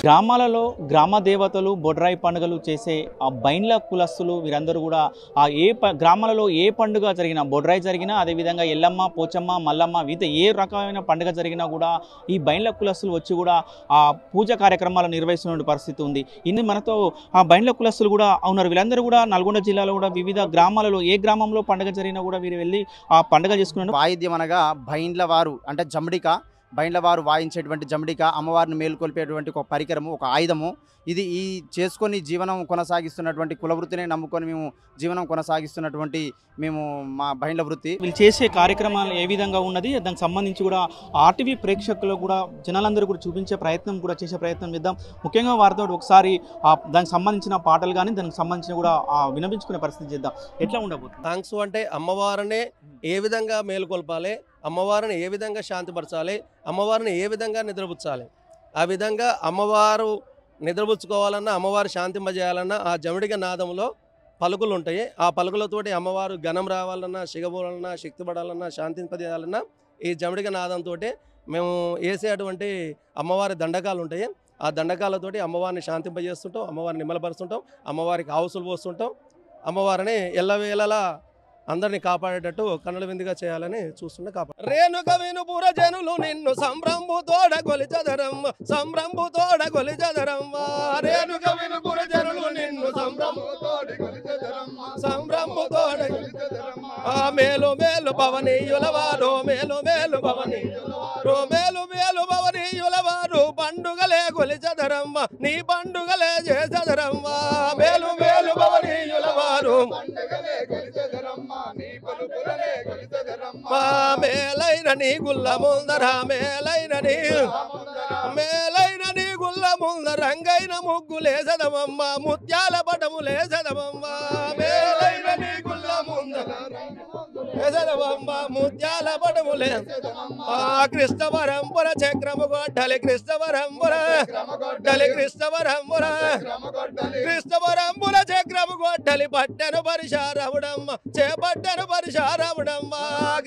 గ్రామాలలో గ్రామ దేవతలు బొడ్రాయి పండుగలు చేసే ఆ బైండ్ల కులస్తులు వీరందరూ కూడా ఆ గ్రామాలలో ఏ పండుగ జరిగినా బొడ్రాయి జరిగినా అదేవిధంగా ఎల్లమ్మ పోచమ్మ మల్లమ్మ వీత ఏ రకమైన పండుగ జరిగినా కూడా ఈ బైండ్ల కులస్తులు వచ్చి కూడా ఆ పూజ కార్యక్రమాలు నిర్వహిస్తున్న పరిస్థితి ఉంది. ఇన్ని మనతో ఆ బైండ్ల కులస్తులు కూడా ఉన్నారు. వీళ్ళందరూ కూడా నల్గొండ జిల్లాలో కూడా వివిధ గ్రామాలలో ఏ గ్రామంలో పండుగ జరిగినా కూడా వీరు వెళ్ళి ఆ పండుగ చేసుకున్నారు. వాయిద్యం అనగా బైండ్ల వారు అంటే జమడిక, బైండ్ల వారు వాయించేటువంటి జమడిక అమ్మవారిని మేలుకొల్పేటువంటి ఒక పరికరము, ఒక ఆయుధము. ఇది ఈ చేసుకొని జీవనం కొనసాగిస్తున్నటువంటి కులవృత్తిని నమ్ముకొని మేము జీవనం కొనసాగిస్తున్నటువంటి మా బైండ్ల వృత్తి. వీళ్ళు చేసే కార్యక్రమాలు ఏ విధంగా ఉన్నది దానికి సంబంధించి కూడా ఆర్టీవీ ప్రేక్షకులు కూడా జనాలందరూ కూడా చూపించే ప్రయత్నం కూడా చేసే ప్రయత్నం చేద్దాం. ముఖ్యంగా వారితో ఒకసారి దానికి సంబంధించిన పాటలు కానీ దానికి సంబంధించిన కూడా వినిపించుకునే పరిస్థితి చేద్దాం. ఎట్లా ఉండబోతుంది? థ్యాంక్స్ అంటే అమ్మవారిని ఏ విధంగా మేలుకొల్పాలి, అమ్మవారిని ఏ విధంగా శాంతిపరచాలి, అమ్మవారిని ఏ విధంగా నిద్రపుచ్చాలి, ఆ విధంగా అమ్మవారు నిద్రపుచ్చుకోవాలన్నా అమ్మవారు శాంతింపజేయాలన్నా ఆ జమడిక నాదంలో పలుకులు ఉంటాయి. ఆ పలుకులతోటి అమ్మవారు ఘనం రావాలన్నా, శిగబోలన్నా, శక్తిపడాలన్నా, శాంతింపజేయాలన్నా ఈ జమడిక నాదంతో మేము వేసేటువంటి అమ్మవారి దండకాలు ఉంటాయి. ఆ దండకాలతోటి అమ్మవారిని శాంతింపజేస్తుంటాం, అమ్మవారిని నిమ్మలపరుస్తుంటాం, అమ్మవారికి ఆవుసులు పోస్తుంటాం, అమ్మవారిని ఎల్లవేళలా అందరినీ కాపాడేటట్టు కన్నుల విందుగా చేయాలని చూస్తుంటే కాపాడు. రేణుక వినుపుర జనులు నిన్ను సంభ్రంభు తోడ కొలిచదరమ్మ, సంభ్రంభు తోడ కొలిచదరమ్మ. రేణుక వినుపుర జనులు నిన్ను సంభ్రంభు తోడ మేలు మేలు భవనీయులవారు, మేలు మేలు భవనీయులవారు, మేలు మేలు భవనీయులవారు పండుగలే కొలిచదరమ్మ, నీ పండుగలే చేసదరమ్మ. మేలు మేలు భవనీయులవారు మేలైన నీ గుల్ల ముందర, మేలైన నీ గుల్ల ముందర రంగైన ముగ్గులేసదమమ్మ, ముత్యాల పటములేసదమమ్మ. మేలైన నీ గుల్ల ముందర వేసదమమ్మ, ముత్యాల పటములే. కృష్ణవరంపుర చక్రము గొడ్డలి, కృష్ణవరంపుర కృష్ణవరంపుర కృష్ణవరంపుర చక్రము గొడ్డలి పట్టెను పరిశారముడమ్మ, చేపట్టెను పరిశారముడమ్మ.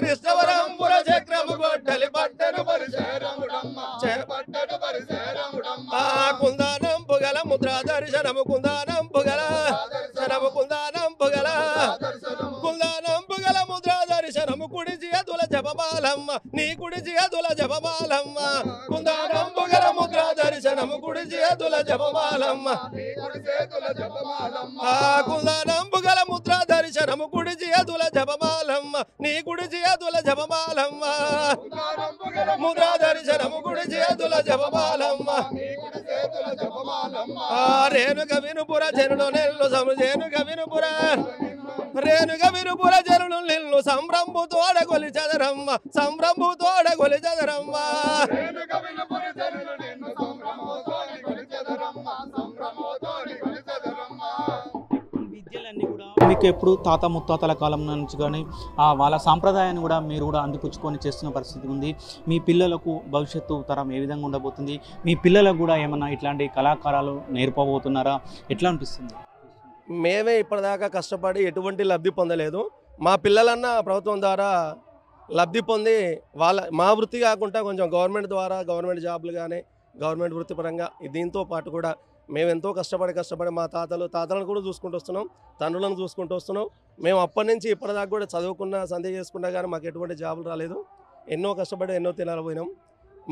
కృష్ణవరంపుర చక్రము గొడ్డలి పట్టెను పరిశారముడమ్మ, చేపట్టెను పరిశారముడమ్మ. కుందానంపు గల ముద్రా దర్శనము, కుందానంపు గల దర్శనము, కుందానంపు గల కుందానంపు గల ముద్రా దర్శనము. కుడి చేతుల జపమాలమ్మ, నీ కుడి చేతుల జపమాలమ్మ. కుందానంపు గల ముద్రా దర్శనము, కుడి చేతుల జపమాలమ్మ. కుందానంపు గల ముద్రా దర్శనము, కుడి చేతుల జపమాలమ్మ, నీ కుడి చేతుల జపమాలమ్మ. ముద్రా దర్శనము, కుడి చేతుల జపమాలమ్మ. రేణుక వినుపుర జనులు నెల్లు రేణుక వినుపుర రేణుక వినుపుర జనులు నిల్లు సంభ్రంభు తోడ కొలిచదరమ్మ, సంభ్రంభు తోడ కొలిచదరమ్మ. విద్యలన్నీ కూడా మీకు ఎప్పుడు తాత ముత్తాతల కాలం నుంచి కానీ వాళ్ళ సాంప్రదాయాన్ని కూడా మీరు కూడా అందిపుచ్చుకొని చేస్తున్న పరిస్థితి ఉంది. మీ పిల్లలకు భవిష్యత్తు తరం ఏ విధంగా ఉండబోతుంది? మీ పిల్లలకు కూడా ఏమన్నా ఇట్లాంటి కళాకారాలు నేర్పబోతున్నారా? ఎట్లా అనిపిస్తుంది? మేమే ఇప్పటిదాకా కష్టపడి ఎటువంటి లబ్ధి పొందలేదు. మా పిల్లలన్నా ప్రభుత్వం ద్వారా లబ్ధి పొంది మా వృత్తి కాకుండా కొంచెం గవర్నమెంట్ ద్వారా గవర్నమెంట్ జాబ్లు కానీ గవర్నమెంట్ వృత్తిపరంగా దీంతో పాటు కూడా మేము ఎంతో కష్టపడి మా తాతలను కూడా చూసుకుంటూ వస్తున్నాం, తండ్రులను చూసుకుంటూ వస్తున్నాం. మేము అప్పటి నుంచి ఇప్పటిదాకా కూడా చదువుకున్నా సందేహం చేసుకున్నా కానీ మాకు ఎటువంటి జాబులు రాలేదు. ఎన్నో కష్టపడి ఎన్నో తినాలి పోయినాం.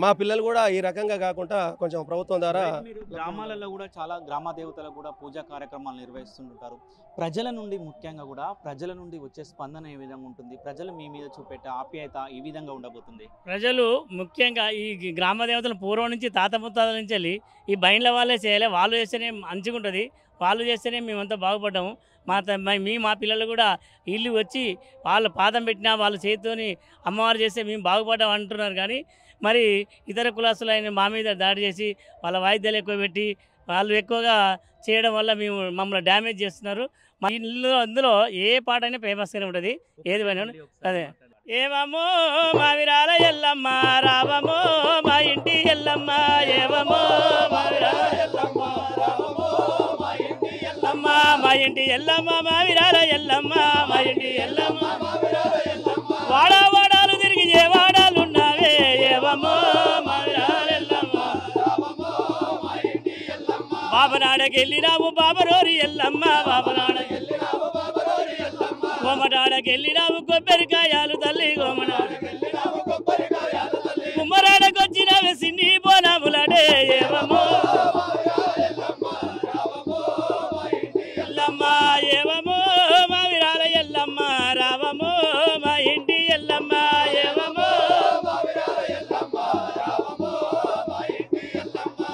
మా పిల్లలు కూడా ఈ రకంగా కాకుండా కొంచెం ప్రభుత్వం ద్వారా గ్రామాలలో కూడా చాలా గ్రామ దేవతలకు కూడా పూజా కార్యక్రమాలు నిర్వహిస్తుంటారు. ప్రజల నుండి ముఖ్యంగా కూడా ప్రజల నుండి వచ్చే స్పందన ఏ విధంగా ఉంటుంది? ప్రజలు మీ మీద చూపెట్టే ఆప్యాయత ఈ విధంగా ఉండబోతుంది. ప్రజలు ముఖ్యంగా ఈ గ్రామ దేవతలు పూర్వం నుంచి తాత ముత్తాతల నుంచి వెళ్ళి ఈ బైండ్ల వాళ్ళే చేయాలి, వాళ్ళు చేస్తేనే మంచిగా ఉంటుంది, వాళ్ళు చేస్తేనే మేమంతా బాగుపడ్డాము. మా పిల్లలు కూడా వీళ్ళు వచ్చి వాళ్ళ పాదం పెట్టినా వాళ్ళ చేతితోని అమ్మవారు చేస్తే మేము బాగుపడ్డాం అంటున్నారు. కానీ మరి ఇతర కులాసులు అయిన మా మీద దాడి చేసి వాళ్ళ వాయిద్యాలు ఎక్కువ పెట్టి వాళ్ళు ఎక్కువగా చేయడం వల్ల మమ్మల్ని డ్యామేజ్ చేస్తున్నారు. మా ఇల్లు అందులో ఏ పాట అయినా ఫేమస్గానే ఉంటుంది, ఏది పైన అదే. ఏమమ్మో మా విరాల ఎల్లమ్మ, రావమో మా ఇంటి ఎల్లమ్మ, ఏమమ్మో మా విరాల ఎల్లమ్మ, రావమో మా ఇంటి ఎల్లమ్మ, మా ఇంటి ఎల్లమ్మ, మా విరాల ఎల్లమ్మ, మా ఇంటి ఎల్లమ్మ, వాడాలు తిరిగి ఏ వాడాలున్నావే, ఏమమ్మో మా విరాల ఎల్లమ్మ, రావమో మా ఇంటి కోమటాడకెళ్ళినావు బాబరోరి ఎల్లమ్మ బాబరాడకెళ్ళినావు బాబరోరి ఎల్లమ్మ కోమటాడకెళ్ళినావు కొబ్బరికాయలు తల్లి కోమటాడకెళ్ళినావు కొబ్బరికాయలు తల్లి కుమ్మరాడకొచ్చినావు సిన్ని బోనములడే ఏవమో ఎల్లమ్మ ఏవమో మా విరాల ఎల్లమ్మ రావమో మా ఇంటి ఎల్లమ్మ ఏవమో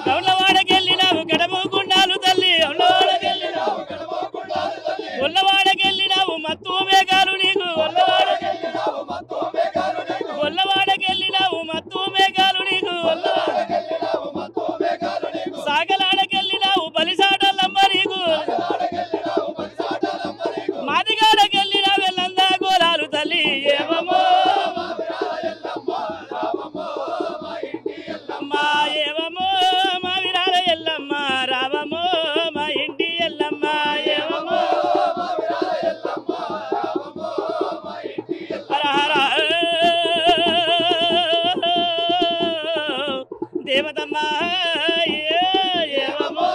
గౌళ్ళవాడకెళ్ళినావు గడము గుండాలు తల్లి గొల్లవాడకెళ్ళినావు మత్తు మేఘాలు నీకు గొల్లవాడకెళ్ళినావు మత్తు మేఘాలు నీకు సాగలాడకెళ్ళినావు బలిసాటల్లమ్మ నీకు మాదిగాడకెళ్ళినావు వెళ్ళందా గోలాలు తల్లి ఏమమో మా ఏవమో మా విరాల ఎల్లమ్మ రావమో మా ఇంటి ఎల్లమ్మ ఏవమో హర హర దేవతమ్మ ఏవమో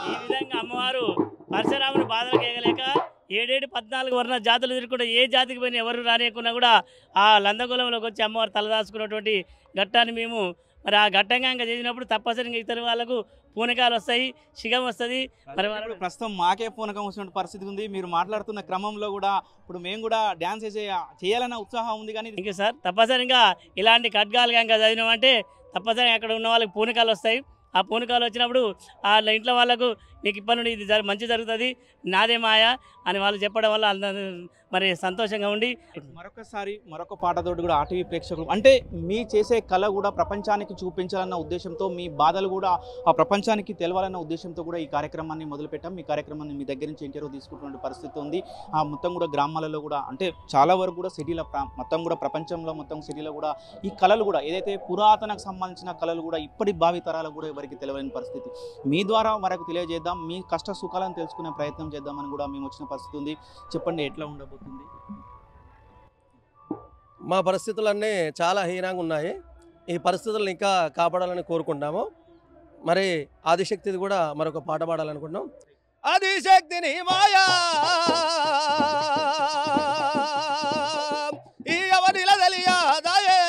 ఈ విధంగా అమ్మవారు పరశురాముని బాధలు కేగలేక 7-14 వర్ణ జాతులు తిరుగుకుంటే ఏ జాతికి పోయినా ఎవరు రానియకున్నా కూడా ఆ లందగూలంలోకి వచ్చి అమ్మవారు తలదాచుకున్నటువంటి ఘట్టాన్ని మేము మరి ఆ ఘట్టంగా ఇంకా చేసినప్పుడు తప్పనిసరిగా ఇతర వాళ్ళకు పూనకాలు వస్తాయి, శిగం వస్తుంది. మరి ఇప్పుడు ప్రస్తుతం మాకే పూనకం వచ్చిన పరిస్థితి ఉంది. మీరు మాట్లాడుతున్న క్రమంలో కూడా ఇప్పుడు మేము కూడా డ్యాన్స్ చేయాలన్న ఉత్సాహం ఉంది. కానీ ఇంకా సార్ తప్పనిసరిగా ఇలాంటి ఖడ్గాలు కనుక చదివినామంటే తప్పనిసరిగా అక్కడ ఉన్న వాళ్ళకి పూనకాలు వస్తాయి. ఆ పూనకాలు వచ్చినప్పుడు ఆ ఇంట్లో వాళ్ళకు నీకు ఇప్పటి నుండి ఇది మంచి జరుగుతుంది, నాదే మాయ అని వాళ్ళు చెప్పడం వల్ల మరి సంతోషంగా ఉండి మరొకసారి మరొక పాటతోటి కూడా ఆర్టీవీ ప్రేక్షకులు అంటే మీ చేసే కళ కూడా ప్రపంచానికి చూపించాలన్న ఉద్దేశంతో, మీ బాధలు కూడా ఆ ప్రపంచానికి తెలవాలన్న ఉద్దేశంతో కూడా ఈ కార్యక్రమాన్ని మొదలుపెట్టాం. మీ కార్యక్రమాన్ని మీ దగ్గర నుంచి ఇంటర్వ్యూ తీసుకుంటున్న పరిస్థితి ఉంది. ఆ మొత్తం కూడా గ్రామాలలో కూడా అంటే చాలా వరకు కూడా సిటీల మొత్తం కూడా ప్రపంచంలో మొత్తం సిటీలో కూడా ఈ కళలు కూడా ఏదైతే పురాతనకు సంబంధించిన కళలు కూడా ఇప్పటి భావి తరాలకు కూడా ఎవరికి తెలియని పరిస్థితి. మీ ద్వారా మనకు తెలియజేద్దాం, మీ కష్ట సుఖాలను తెలుసుకునే ప్రయత్నం చేద్దామని కూడా మేము వచ్చిన పరిస్థితి ఉంది. చెప్పండి, ఎట్లా ఉండబోతుంది? మా పరిస్థితులన్నీ చాలా హీనంగా ఉన్నాయి. ఈ పరిస్థితులను ఇంకా కాపాడాలని కోరుకుంటాము. మరి ఆదిశక్తిది కూడా మరొక పాట పాడాలనుకుంటున్నాం. ఆదిశక్తిని మాయా ఈ అవనిల తెలియదాయే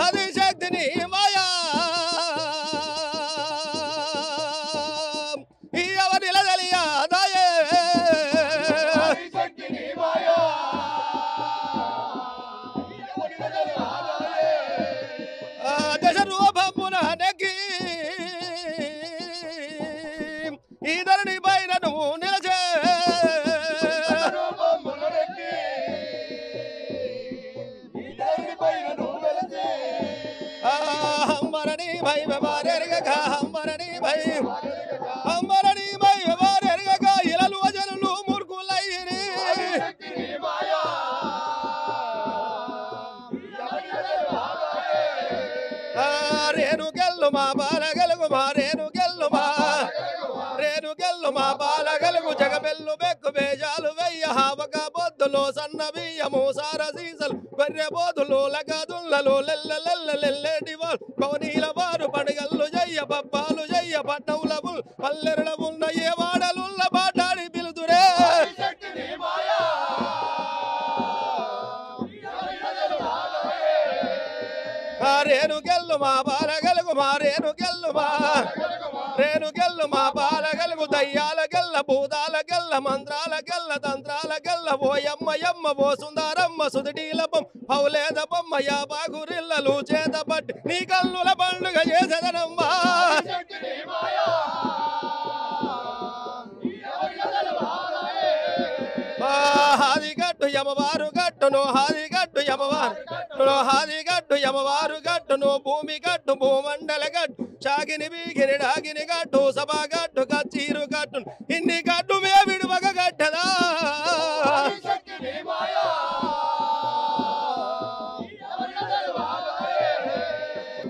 ఆదిశక్తిని మాయా ఈ అవనిల తెలియదాయే దశ రూపమున నెక్కి ఈ ధరణి పైన నువ్వు నిలచే అంబరణి భై బారెరగక అంబరణి భై అంబరణి భై బారెరగక ఇలలు అజలు ముర్కులైరి రేణు గెల్లు మా బాలగలుగు మా రేణు గెల్లు మా బాలగలుగు జగబెల్లు బెక్కు బేజాలు వెయ్య హావక బొద్దులు సన్న బియ్యము సార సీసలు గొర్రె బోధులు లగదుళ్ళలు లెల్లెల్లెల్లెల్లెటి వాళ్ళు పవనీల వారు పండుగలు జయ్య పప్పాలు జయ్య పట్టవులము పల్లెరుల ఉన్న ఏ వాడలున్న పాటాడి పిలుతురే రేణు గెల్లు మా బాలగలుగు మా రేణు గెల్లు మా బాలగలుగు దయ్యాల గెల్ల భూతాల గెల్ల మంత్రాల గెల్ల తంత్రాల గెల్ల ఓయమ్మ యమ్మ ఓ సుందరమ్మ సుదిటీల బొమ్మ పౌలేద బొమ్మ యా బాగురిల్లలు చేత పట్టి నీ కల్లుల పండుగ చేసేదనమ్మా హాదిగట్టు యమవారు గట్టును హాదిగట్టు యమవారు గట్టును భూమి గట్టు భూమండల గట్టు చాగిని బీగిని డాగిని గట్టు సభా గట్టు కచ్చీరు గట్టు ఇన్ని గట్టు మే విడువక గట్టదా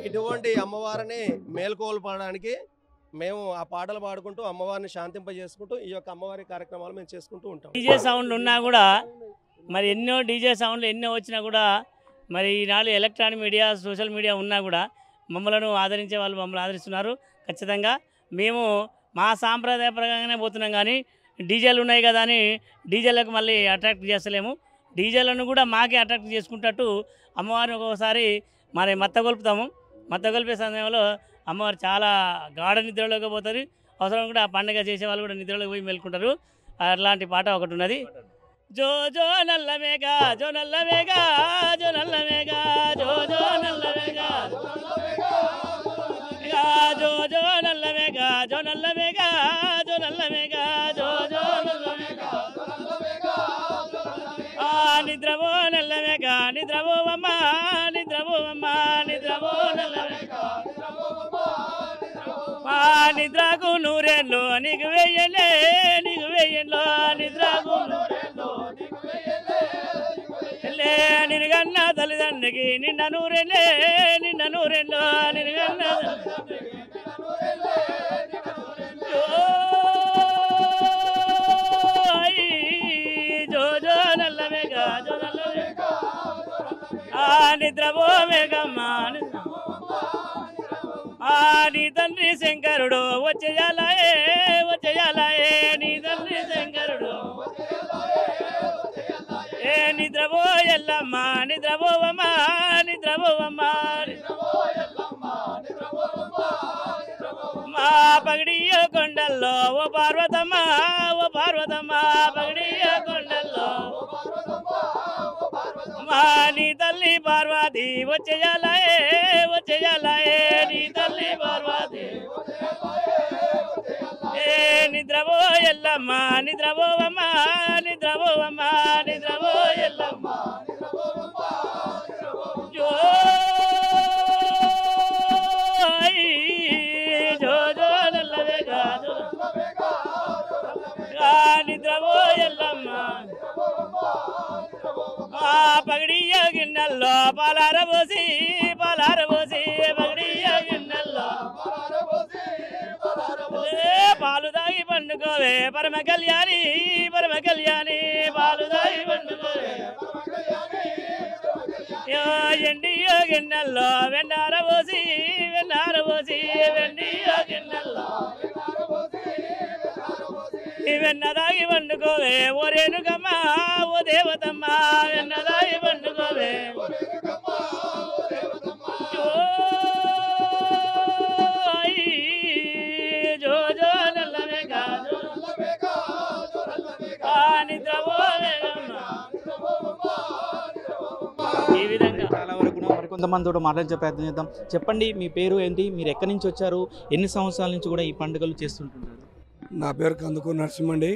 ఇటువంటి అమ్మవారిని మేల్కొల్పడానికి మేము ఆ పాటలు పాడుకుంటూ అమ్మవారిని శాంతింపజేసుకుంటూ ఈ యొక్క అమ్మవారి కార్యక్రమాలు మేము చేసుకుంటూ ఉంటాం. డీజే సౌండ్ ఉన్నా కూడా మరి ఎన్నో డీజే సౌండ్లు ఎన్నో వచ్చినా కూడా మరి ఈనాడు ఎలక్ట్రానిక్ మీడియా సోషల్ మీడియా ఉన్నా కూడా మమ్మల్ని ఆదరించే వాళ్ళు మమ్మల్ని ఆదరిస్తున్నారు. ఖచ్చితంగా మేము మా సాంప్రదాయపరంగానే పోతున్నాం, కానీ డీజేలు ఉన్నాయి కదా అని డీజేలకు మళ్ళీ అట్రాక్ట్ చేస్తలేము. డీజేలను కూడా మాకే అట్రాక్ట్ చేసుకుంటట్టు అమ్మవారిని ఒక్కొక్కసారి మరి మత్తగొల్పుతాము. మత్తగొల్పే సమయంలో అమ్మవారు చాలా గాఢ నిద్రలోకి పోతారు. అవసరం కూడా ఆ పండుగ చేసే వాళ్ళు కూడా నిద్రలోకి పోయి మేల్కుంటారు. అట్లాంటి పాట ఒకటి ఉన్నది. జో జో నల్లమేగా జో నల్లమేగా జో నల్లమేగా జో జో నల్లమేగా జో జో నల్లమేగా జో నల్లమేగా జో నల్లమేగా జో జో నల్లమేగా నిద్రవో నల్లమేగా నిద్రవోవమ్మ నిద్రవోవమ్మ నిద్రవో నల్లమేగా నిద్రకు నూరేళ్ళు నీకు వెయ్యలే నీకు వెయ్యలో నిద్రకు నిరుగన్న తల్లిదండ్రికి నిన్న నూరెళ్ళే నిన్న నూరెళ్ళో నిరుగన్న జో జో నల్లమేగా జో నల్లమేగా నిద్రపో మేఘమ్మా నీ తండ్రి శంకరుడు వచ్చేయాలయే వచ్చేయాలయే నీ తండ్రి శంకరుడు నిద్రపో ఎల్లమ్మ నిద్రపోవమ్మ నిద్రపోవమ్మ మా పగడియ కొండల్లో ఓ పార్వతమ్మ పగడియ కొండల్లో మా నీ తల్లి పార్వతి వచ్చేయాలయే వచ్చేయాలయే నీ తల్లి పార్వతి నిద్రపో ఎల్లమ్మ నిద్రపోవమ్మ నిద్రపోవమ్మ నిద్రపో ఎల్లమ్మ జో జో జో నల్లమేగా నిద్రపో ఎల్లమ్మ పగడియ గిన్నెల్లో పాలారబోసి పగడియ గిన్నెల్లో పాలు దాగి పండుకోవే పరమ కళ్యాణి పాలు దాగి పండుకోవే ఎండియో గిన్నెల్లో వెన్నారబోసి వెండియో గిన్నెల్లో వెన్నదాగి పండుకోవే ఓ రేణుకమ్మ ఓ దేవతమ్మ వెన్నదాగి పండుకోవే జో జో నల్లమేగా నిద్రపో ఈ విధంగా చాలా వరకు మరికొంతమందితో మాట్లాడించే ప్రయత్నం చేద్దాం. చెప్పండి, మీ పేరు ఏంటి, మీరు ఎక్కడి నుంచి వచ్చారు, ఎన్ని సంవత్సరాల నుంచి కూడా ఈ పండుగలు చేస్తుంటున్నారు? నా పేరు కందుకూరు నరసింహండి,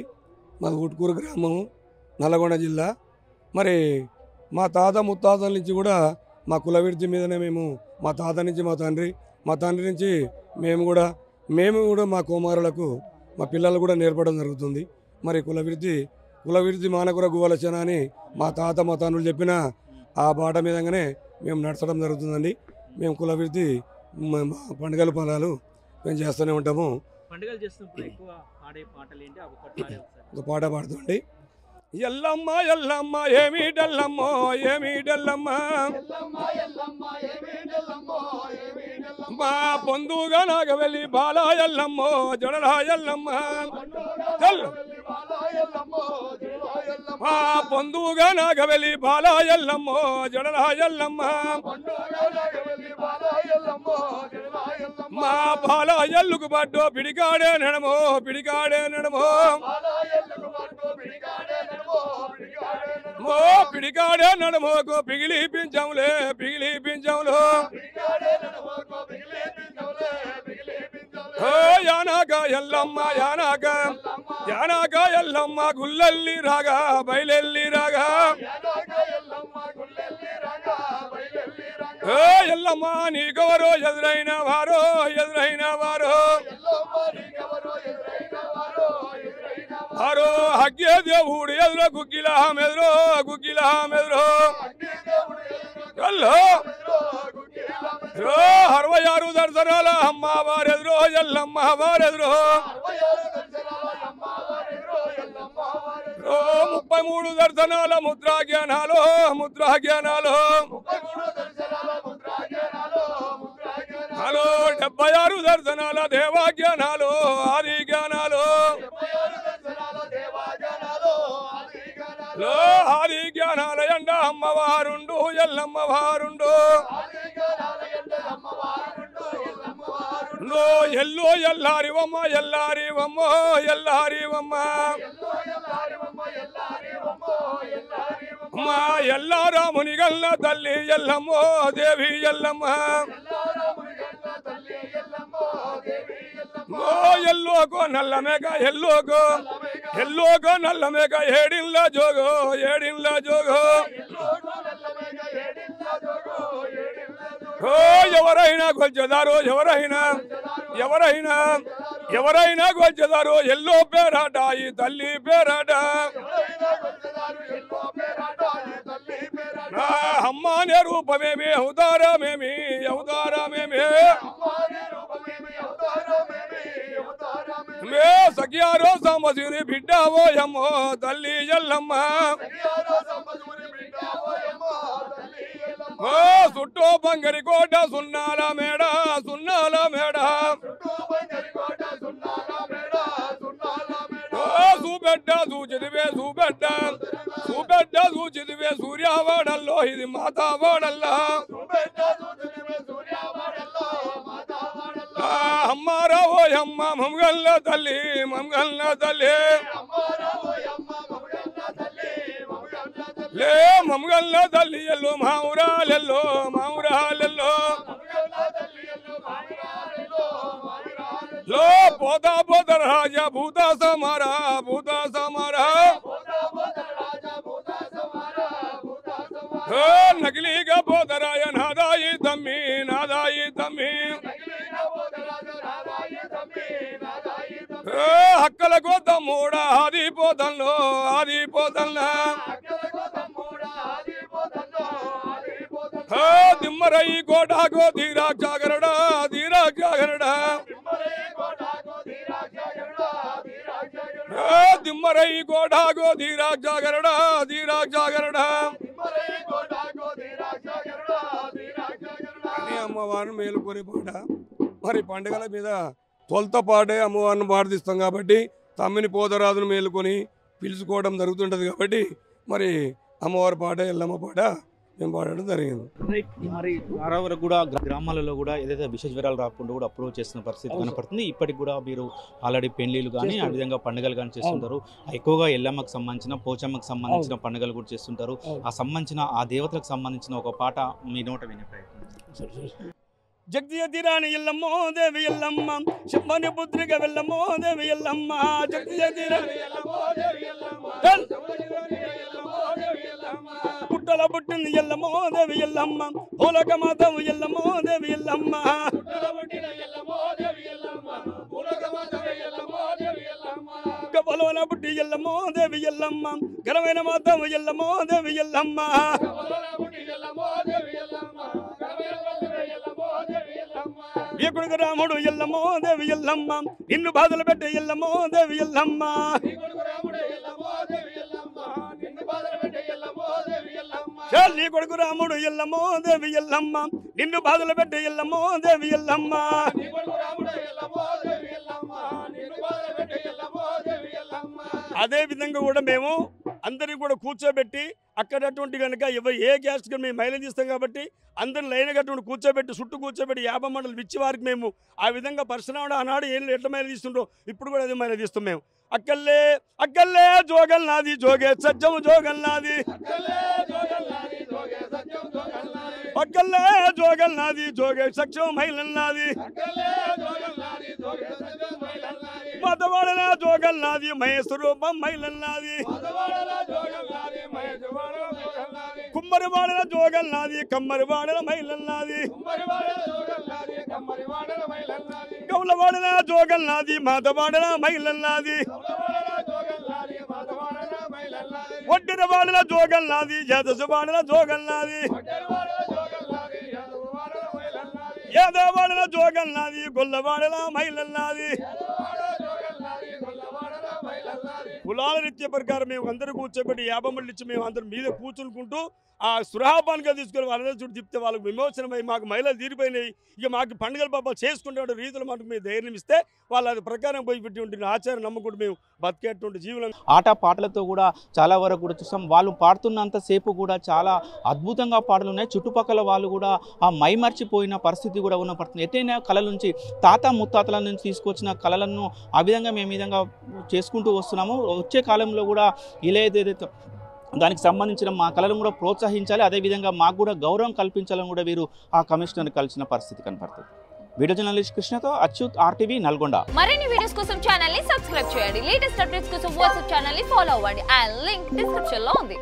మాది ఉట్కూరు గ్రామం, నల్గొండ జిల్లా. మరి మా తాత ముత్తాతల నుంచి కూడా మా కులవృత్తి మీదనే మేము, మా తాత నుంచి మా తండ్రి నుంచి మేము కూడా మా కుమారులకు మా పిల్లలు కూడా నేర్పడం జరుగుతుంది. మరి కులవృత్తి మానకుర గువలచన అని మా తాత మా తండ్రులు చెప్పిన ఆ బాట మీదగానే మేము నడచడం జరుగుతుందండి. మేము కులవృత్తి పండుగలు పొలాలు మేము చేస్తూనే ఉంటాము. పండుగలు చేస్తున్నప్పుడు ఎక్కువ పాడే పాటలు ఏంటి? ఒక పాట పాడుతుంది. ఎల్లమ్మ ఎల్లమ్మ ఏమిటల్లమ్మో ఏమిటల్లమ్మ మా పొందుగా నాకు వెళ్ళి బాలా ఎల్లమ్మో జడలా ఎల్లమ్మ మా పొందుగా నాకు వెళ్ళి బాలా ఎల్లమ్మో జడలా ఎల్లమ్మ మా బాలా ఎల్లుకు పడ్డో పిడికాడే నడమో పిడికాడే నడమోకు పిగిలిపించంలే యానాక ఎల్లమ్మ గుల్లల్లి రాగా బయలెల్లి రాగా ఎల్లమ్మ నీకెవరో ఎదురైన వారో ఆరో హగ్గే దేవుడు ఎదురో గుగ్గిలా మెదురో 66 దర్శనాల అమ్మవారెదురో ఎల్లమ్మ వారెదురో 33 దర్శనాల ముద్రా జ్ఞానాలు 76 దర్శనాల దేవా జ్ఞానాలు ఆది జ్ఞానాలు ఆది జ్ఞానాల ఎండ అమ్మవారుండు ఎల్లమ్మ వారుండు ఎల్లో ఎల్లారివమ్మ అమ్మా ఎల్లారాముని గల్ల తల్లి ఎల్లమ్మో దేవి ఎల్లమ్మ ఎల్లోకో నల్ల మేక ఎల్లోకో నల్ల మేక ఏడిన్ల జోగో ఎవరైనా కొల్చెదారో ఎవరైనా కొల్చెదారో ఎల్లో పేరాట ఈ తల్లి పేరాట అమ్మానే రూపమేమి అవతారమేమి మే సఖ్యారో సాంబశివుని బిడ్డావో యమ్మో తల్లి ఎల్లమ్మ చుట్టూ బంగరి కోట సున్నాల మేడ చూపెట్ట చూచిదివే సూర్యవాడల్లో ఇది మాతావాడల్లా అమ్మారావో అమ్మ మమగల్ల తల్లి లే మమగల్ల తల్లి ఎల్లో మావురాలెల్లో లో పోతా రాజా భూత సమారా నకిలీగా పోతరాయ నాదాయి తమ్మి హక్కలకు తమ్ముడ ఆదిపోతల్లో దిమ్మరయి కోటాకో ధీరాక్షాగరడా దిమ్మరయి కోటాకో ధీరాక్షాగరడా అమ్మవారిని మేలుకొని పాట మరి పండుగల మీద తొలత పాటే అమ్మవారిని పాటిస్తాం కాబట్టి తమ్మిని పోతరాజును మేలుకొని పిలుచుకోవడం జరుగుతుంటది కాబట్టి మరి అమ్మవారి పాట ఎల్లమ్మ పాట మేము పాడడం జరిగింది. మరి ద్వారా వరకు కూడా గ్రామాలలో కూడా ఏదైతే విష జ్వరాలు రాకుండా కూడా అప్రోచ్ చేస్తున్న పరిస్థితి కనపడుతుంది. ఇప్పటికి కూడా మీరు ఆల్రెడీ పెళ్లిళ్ళు కానీ ఆ విధంగా పండుగలు కానీ చేస్తుంటారు. ఎక్కువగా ఎల్లమ్మకు సంబంధించిన పోచమ్మకు సంబంధించిన పండుగలు కూడా చేస్తుంటారు. ఆ సంబంధించిన ఆ దేవతలకు సంబంధించిన ఒక పాట మీ నోట వినే ప్రయత్నం. జగతిరాని ఎల్లమ్మో దేవి ఎల్లమ్మ శంభని పుత్రిక వెళ్ళమ్మో దేవి ఎల్లమ్మ పుట్టల పుట్టింది ఎల్లమ్మో దేవి ఎల్లమ్మ పూలక మాతవు ఎల్లమ్మో దేవి ఎల్లమ్మ పొలవన పుట్టి ఎల్లమ్మో దేవి ఎల్లమ్మ ఘనమైన మాతవు ఎల్లమ్మో దేవి ఎల్లమ్మ ఈ కొడుకు రాముడు ఎల్లమ్మో దేవి ఎల్లమ్మ నిన్ను బాధలు పెట్టే ఎల్లమ్మో దేవి ఎల్లమ్మ నీ కొడుకు రాముడు ఎల్లమ్మో దేవి ఎల్లమ్మ నిన్ను బాధలు పెట్టే ఎల్లమ్మో దేవి ఎల్లమ్మ అదే విధంగా కూడా మేము అందరినీ కూడా కూర్చోబెట్టి అక్కడటువంటి కనుక ఏ గ్యాస్ మేము మైలేజ్ ఇస్తాం కాబట్టి అందరిని లైన్ కట్టుకుని కూర్చోబెట్టి చుట్టూ కూర్చోబెట్టి 50 మండలు ఇచ్చి వారికి మేము ఆ విధంగా పరిశ్రమ ఆనాడు ఎట్లా మైలేజ్ ఇస్తుండో ఇప్పుడు కూడా అదే మైలేజ్ ఇస్తాం మేము. అక్కల్లే జోగల్ నాది జోగే సత్యము జోగల్ నాది అక్కల్లే జోగల్ నాది జోగే సత్యం మహిళల్ నాది మతవాడన జోగల్ నాది మహేశ్వర రూపం మహిళల్ నాది కుమ్మరి వాడన జోగల్ నాది కమ్మరి వాడన మహిళల్ నాది గౌల వాడన జోగల్ నాది మాతవాడన మహిళల్ నాది ఒడ్డిన వాడన జోగల్ నాది జాతసు వాడన జోగల్ నాది ఏదోవాడల జోగల్నాది గొల్లవాడల మైలల్నాది కులాల రీత్య ప్రకారం మేము అందరూ కూర్చోబెట్టి 50 మంది ఇచ్చి మేము అందరం మీద కూర్చునుకుంటూ ఆ సురహాపానిగా తీసుకొని వాళ్ళ చుట్టూ తిప్పితే వాళ్ళకి విమోచనమై మాకు మహిళలు తీరిపోయినాయి. ఇక మాకు పండుగల పాప చేసుకునే రీతిలో మనకు మేము ధైర్యం ఇస్తే వాళ్ళు అది ప్రకారం పోయి పెట్టి ఉంటుంది ఆచారం నమ్ముకుంటూ మేము బతికేటువంటి జీవనం. ఆట పాటలతో కూడా చాలా వరకు కూడా చూస్తాం. వాళ్ళు పాడుతున్నంతసేపు కూడా చాలా అద్భుతంగా పాటలు ఉన్నాయి. చుట్టుపక్కల వాళ్ళు కూడా ఆ మైమర్చిపోయిన పరిస్థితి కూడా ఉన్నపడుతుంది. ఎట్టైనా కళల నుంచి తాత ముత్తాతల నుంచి తీసుకొచ్చిన కళలను ఆ విధంగా మేము ఈ విధంగా చేసుకుంటూ వస్తున్నాము. వచ్చే కాలంలో కూడా ఇలా ఏదైతే దానికి సంబంధించిన మా కళలను కూడా ప్రోత్సహించాలి, అదేవిధంగా మాకు కూడా గౌరవం కల్పించాలని కూడా వీరు ఆ కమిషనర్ కలిసిన పరిస్థితి కనపడుతుంది. వీడియో జర్నలిస్ట్ కృష్ణతో అచ్యుత్, RTV, నల్గొండ. మరిన్ని వీడియోస్ కోసం ఛానల్ ని సబ్స్క్రైబ్ చేయండి. లేటెస్ట్ అప్డేట్స్ కోసం వాట్సాప్ ఛానల్ ని ఫాలో అవ్వండి. ఆ లింక్ డిస్క్రిప్షన్ లో ఉంది.